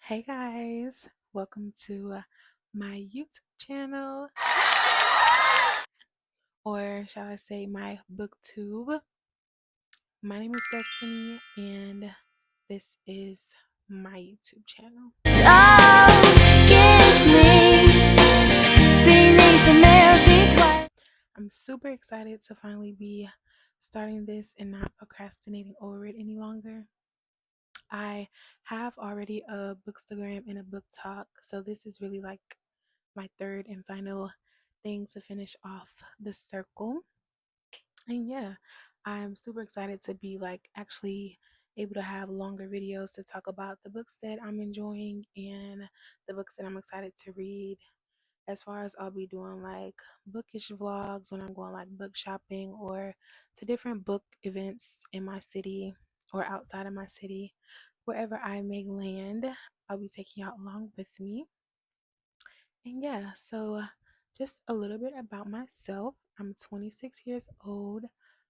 Hey guys, welcome to my YouTube channel, or shall I say my booktube. My name is Destiny, and this is my YouTube channel. I'm super excited to finally be starting this and not procrastinating over it any longer. I have already a bookstagram and a book talk, so this is really like my third and final thing to finish off the circle. And yeah, I'm super excited to be like actually able to have longer videos to talk about the books that I'm enjoying and the books that I'm excited to read. As far as I'll be doing like bookish vlogs when I'm going like book shopping or to different book events in my city or outside of my city, wherever I may land, I'll be taking y'all along with me. And yeah, so just a little bit about myself. I'm 26 years old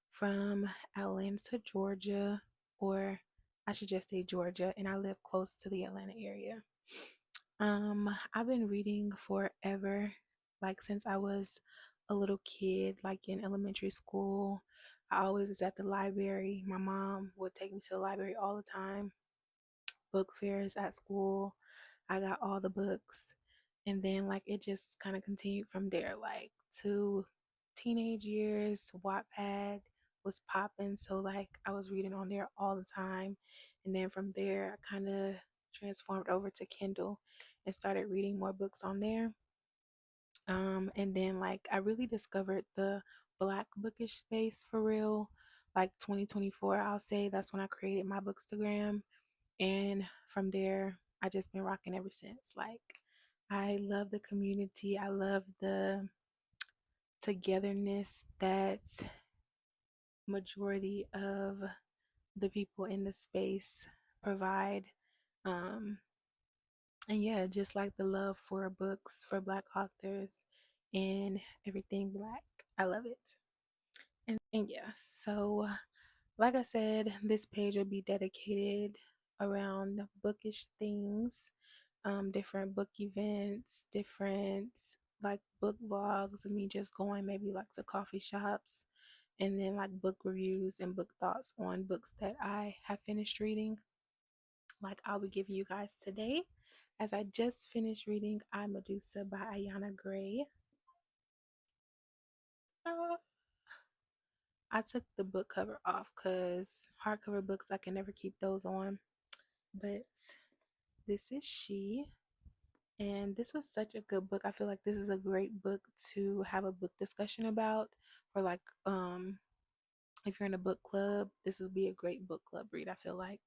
from Atlanta, Georgia, or I should just say Georgia, and I live close to the Atlanta area. I've been reading forever, like since I was a little kid, like in elementary school. I always was at the library. My mom would take me to the library all the time. Book fairs at school. I got all the books. And then like it just kind of continued from there, like to teenage years. Wattpad was popping, so like I was reading on there all the time. And then from there I kind of transformed over to Kindle and started reading more books on there. And then like I really discovered the black bookish space for real, like 2024. I'll say that's when I created my bookstagram, and from there I just been rocking ever since. Like I love the community, I love the togetherness that majority of the people in the space provide. um and yeah, just like the love for books, for black authors and everything black, I love it. And yeah, so like I said, this page will be dedicated around bookish things, different book events, different like book vlogs of me just going maybe like to coffee shops, and then like book reviews and book thoughts on books that I have finished reading. Like I'll be giving you guys today, as I just finished reading I Medusa by Ayana Gray. Uh, I took the book cover off because hardcover books I can never keep those on. But this is she. And this was such a good book. I feel like this is a great book to have a book discussion about. Or like if you're in a book club, this would be a great book club read, I feel like.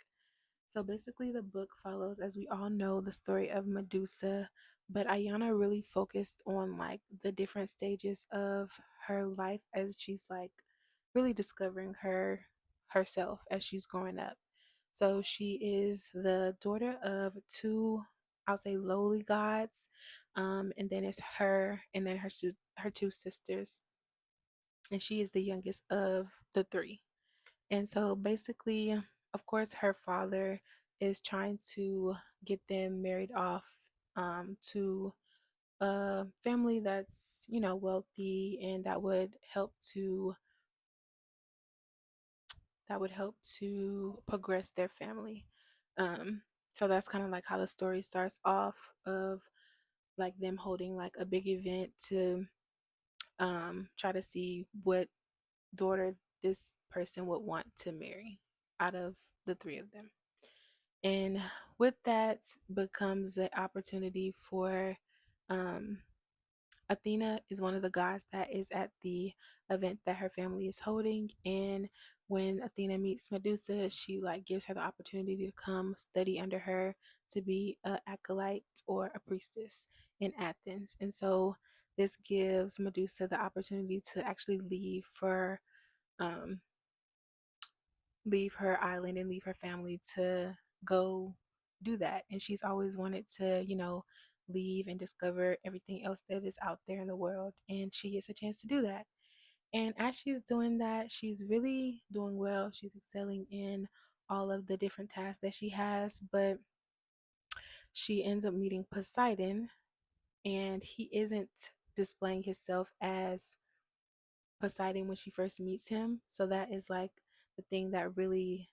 So basically the book follows, as we all know, the story of Medusa, but Ayana really focused on like the different stages of her life as she's like really discovering herself as she's growing up. So she is the daughter of two, I'll say, lowly gods, and then it's her and then her two sisters, and she is the youngest of the three. And so basically, of course, her father is trying to get them married off to a family that's, wealthy, and that would help to progress their family. Um, so that's kind of like how the story starts off, of like them holding like a big event to try to see what daughter this person would want to marry out of the three of them. And with that becomes the opportunity for um, Athena is one of the gods that is at the event that her family is holding. And when Athena meets Medusa, she like gives her the opportunity to come study under her to be a acolyte or a priestess in Athens. And so this gives Medusa the opportunity to actually um leave her island and leave her family to go do that. And she's always wanted to, leave and discover everything else that is out there in the world. And she gets a chance to do that. And as she's doing that, she's really doing well. She's excelling in all of the different tasks that she has, but she ends up meeting Poseidon, and he isn't displaying himself as Poseidon when she first meets him. So that is like the thing that really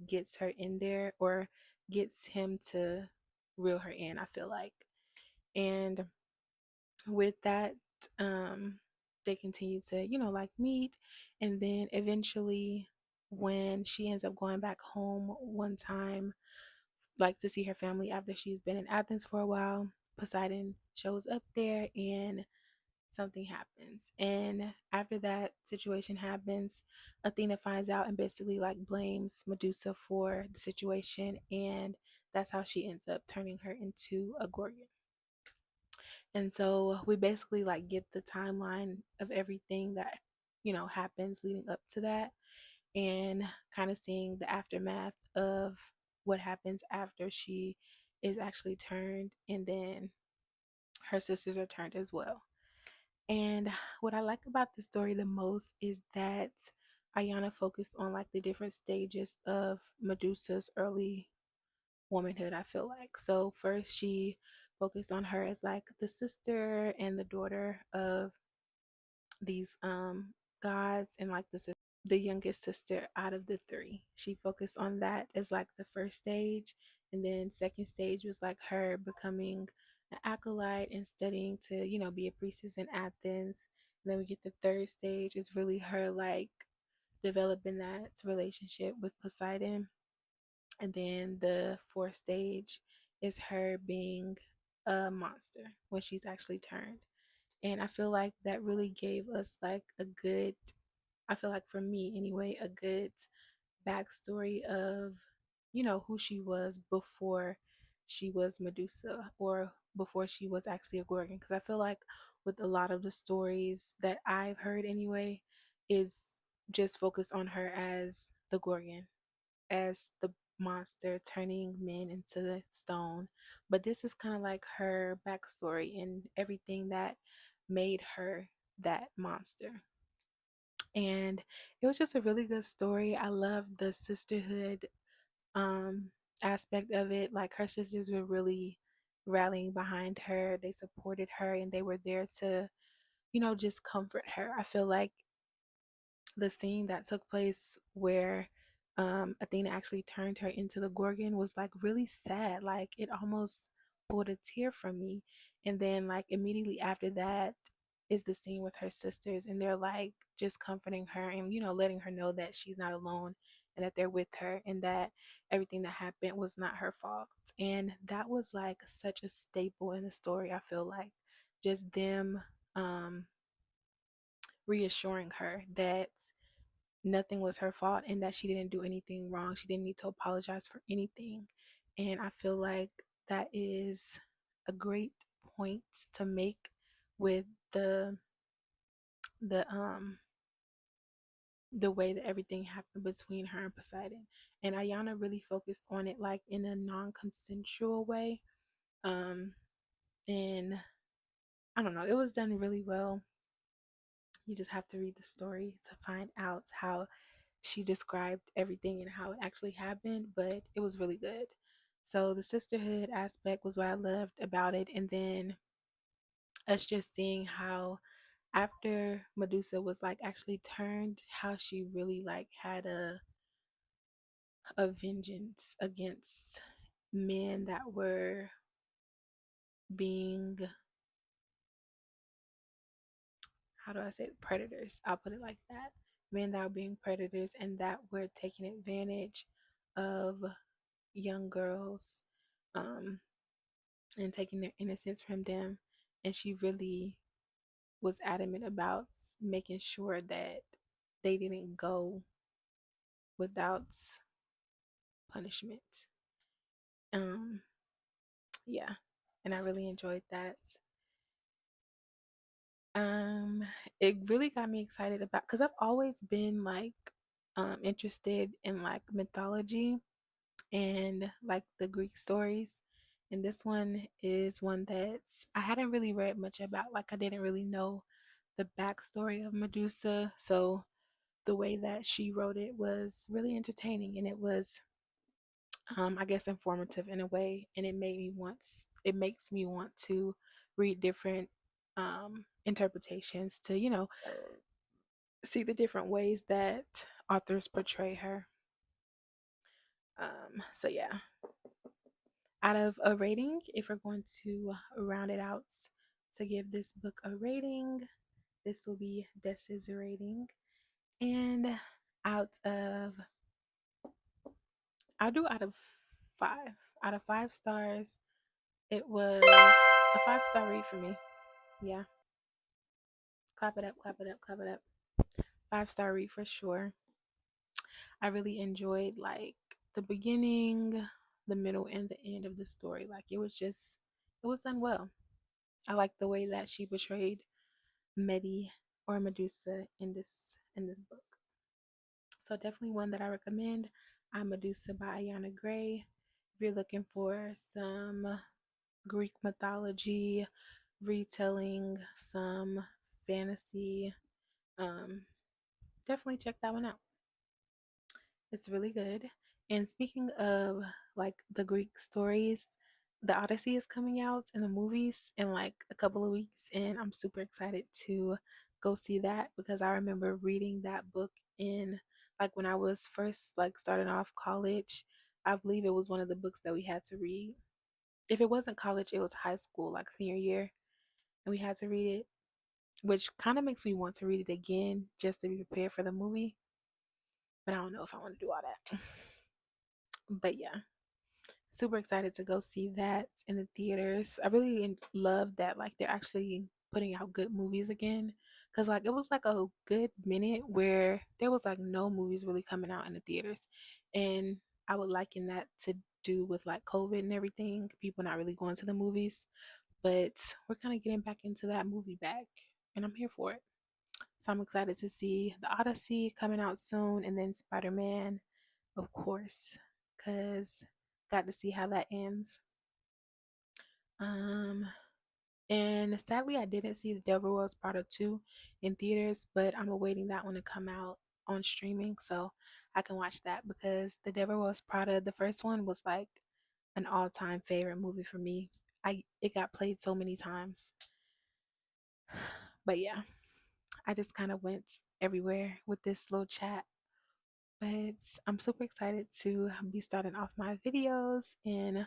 gets her in there, or gets him to reel her in, I feel like. And with that, um, they continue to, like meet. And then eventually, when she ends up going back home one time, like to see her family after she's been in Athens for a while, Poseidon shows up there and something happens. And after that situation happens, Athena finds out and basically like blames Medusa for the situation, and that's how she ends up turning her into a Gorgon. And so we basically like get the timeline of everything that happens leading up to that, and kind of seeing the aftermath of what happens after she is actually turned, and then her sisters are turned as well. And what I like about the story the most is that Ayana focused on like the different stages of Medusa's early womanhood, I feel like. So first she focused on her as like the sister and the daughter of these gods, and like the youngest sister out of the three. She focused on that as like the first stage, and then second stage was like her becoming an acolyte and studying to be a priestess in Athens. And then we get the third stage is really her like developing that relationship with Poseidon. And then the fourth stage is her being a monster when she's actually turned. And I feel like that really gave us like a good, I feel like for me anyway, a good backstory of, who she was before she was Medusa, or before she was actually a Gorgon. Because I feel like with a lot of the stories that I've heard anyway, is just focused on her as the Gorgon, as the monster turning men into the stone. But this is kind of like her backstory and everything that made her that monster. And it was just a really good story. I love the sisterhood um aspect of it. Like her sisters were really rallying behind her. They supported her and they were there to, just comfort her. I feel like the scene that took place where Athena actually turned her into the Gorgon was like really sad. Like it almost pulled a tear from me. And then like immediately after that is the scene with her sisters, and they're like just comforting her and letting her know that she's not alone, and that they're with her, and that everything that happened was not her fault. And that was like such a staple in the story. I feel like just them um reassuring her that nothing was her fault and that she didn't do anything wrong. She didn't need to apologize for anything. And I feel like that is a great point to make with the the way that everything happened between her and Poseidon. And Ayana really focused on it like in a non-consensual way. Um and I don't know, it was done really well. You just have to read the story to find out how she described everything and how it actually happened, but it was really good. So the sisterhood aspect was what I loved about it, and then us just seeing how after Medusa was like actually turned, how she really like had a vengeance against men that were being, how do I say it? Predators. I'll put it like that. Men that were being predators and that were taking advantage of young girls, um, and taking their innocence from them. And she really was adamant about making sure that they didn't go without punishment. Um, yeah, and I really enjoyed that. Um, it really got me excited about, because I've always been like interested in like mythology and like the Greek stories. And this one is one that I hadn't really read much about. Like I didn't really know the backstory of Medusa. So the way that she wrote it was really entertaining, and it was I guess informative in a way, and it makes me want to read different interpretations to see the different ways that authors portray her. So yeah, out of a rating, if we're going to round it out to give this book a rating, this will be Des's rating. And out of I'll do out of 5. Out of 5 stars, it was a 5-star read for me. Yeah. Clap it up, clap it up, clap it up. 5-star read for sure. I really enjoyed like the beginning, the middle, and the end of the story. Like it was done well. I like the way that she portrayed Medi or Medusa in this book. So definitely one that I recommend. I'm Medusa by Ayana Gray. If you're looking for some Greek mythology, retelling some fantasy, um, definitely check that one out. It's really good. And speaking of like the Greek stories, the Odyssey is coming out in the movies in like a couple of weeks, and I'm super excited to go see that because I remember reading that book in like when I was first like starting off college. I believe it was one of the books that we had to read. If it wasn't college, it was high school, like senior year, and we had to read it, which kind of makes me want to read it again just to be prepared for the movie. But I don't know if I want to do all that. But yeah, super excited to go see that in the theaters. I really love that like they're actually putting out good movies again, because like it was like a good minute where there was like no movies really coming out in the theaters, and I would liken that to do with like COVID and everything, people not really going to the movies, but we're kind of getting back into that movie back, and I'm here for it. So I'm excited to see the Odyssey coming out soon, and then Spider-Man, of course, because got to see how that ends. Um, and sadly, I didn't see The Devil Wears Prada 2 in theaters, but I'm awaiting that one to come out on streaming so I can watch that because The Devil Wears Prada, the first one, was like an all-time favorite movie for me. It got played so many times. But yeah, I just kind of went everywhere with this little chat. But I'm super excited to be starting off my videos, and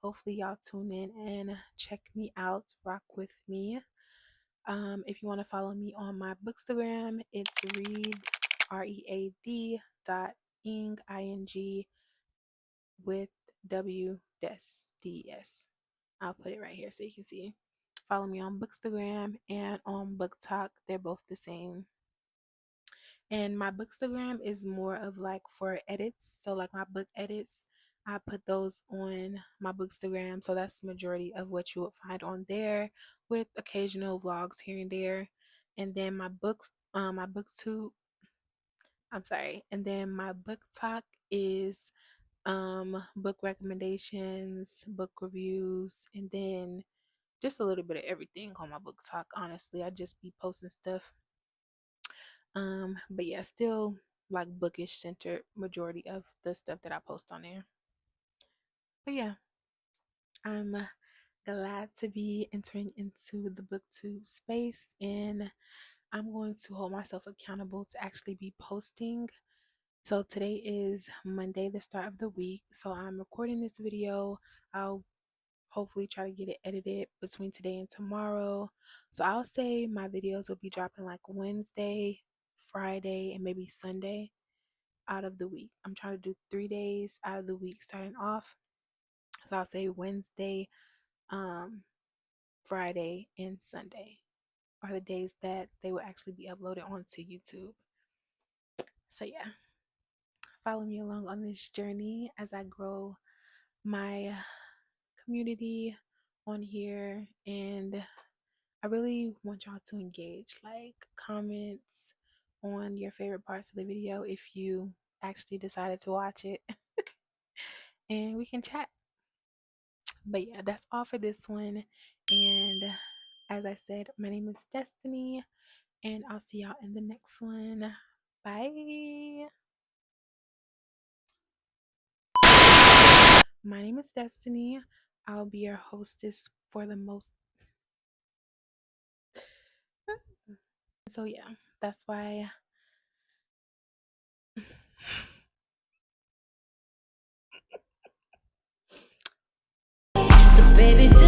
hopefully y'all tune in and check me out, rock with me. If you want to follow me on my bookstagram, it's read dot ing with w des. I'll put it right here so you can see. Follow me on bookstagram and on book talk. They're both the same. And my bookstagram is more of like for edits. So like my book edits, I put those on my bookstagram. So that's the majority of what you would find on there, with occasional vlogs here and there. And then my booktube, I'm sorry. And then my book talk is book recommendations, book reviews, and then just a little bit of everything on my book talk. Honestly, I just be posting stuff. But yeah, still like bookish centered majority of the stuff that I post on there. But yeah, I'm glad to be entering into the booktube space, and I'm going to hold myself accountable to actually be posting. So today is Monday, the start of the week. So I'm recording this video. I'll hopefully try to get it edited between today and tomorrow. So I'll say my videos will be dropping like Wednesday, Friday, and maybe Sunday out of the week. I'm trying to do 3 days out of the week starting off. So I'll say Wednesday, um, Friday, and Sunday are the days that they will actually be uploaded onto YouTube. So yeah, follow me along on this journey as I grow my community on here, and I really want y'all to engage, like comments on your favorite parts of the video if you actually decided to watch it, and we can chat. But yeah, that's all for this one. And as I said, my name is Destiny, and I'll see y'all in the next one. Bye. My name is Destiny. I'll be your hostess for the most. So, yeah, that's why. So baby, do